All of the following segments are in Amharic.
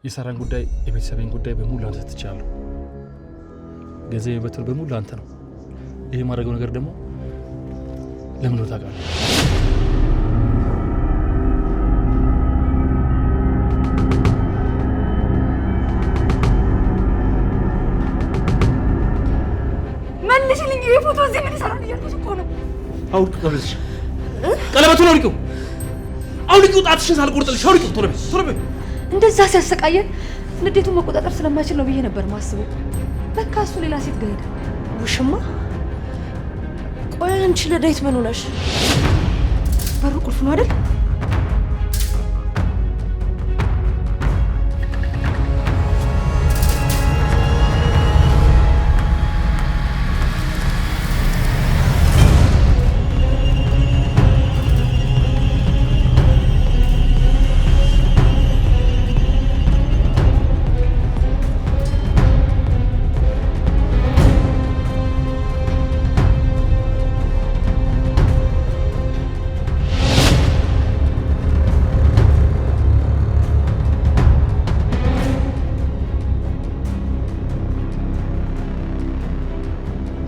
የሰራን ጉዳይ የቤተሰቤን ጉዳይ በሙሉ አንተ ትቻለሁ። ገንዘብ የበተል በሙሉ አንተ ነው። ይሄ ማድረገው ነገር ደግሞ ለምን ነው ታውቃለህ? መልሽልኝ። የፎቶ እዚህ ምን ይሰራል እያልኩሽ እኮ ነው። አውልቅ ቀለበትሽ፣ ቀለበቱን አውልቂው፣ አውልቂው፣ ጣትሽን ሳልቆርጥልሽ አውልቂው። ቶሎ በይ ቶሎ በይ። እንደዛ ሲያሰቃየን ንዴቱን መቆጣጠር ስለማይችል ነው ብዬ ነበር ማስበው። ለካ እሱ ሌላ ሴት ጋር ሄደ። ውሽማ? ቆይ አንቺ ለዳዊት ምን ሆነሽ? በሩ ቁልፍ ነው አይደል?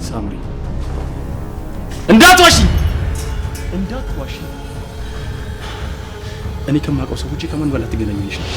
ሳምሪ እንዳትዋሺ፣ እንዳትዋሺ። እኔ ከማውቀው ሰው ውጪ ከማን በላይ ትገናኘሽ ነው?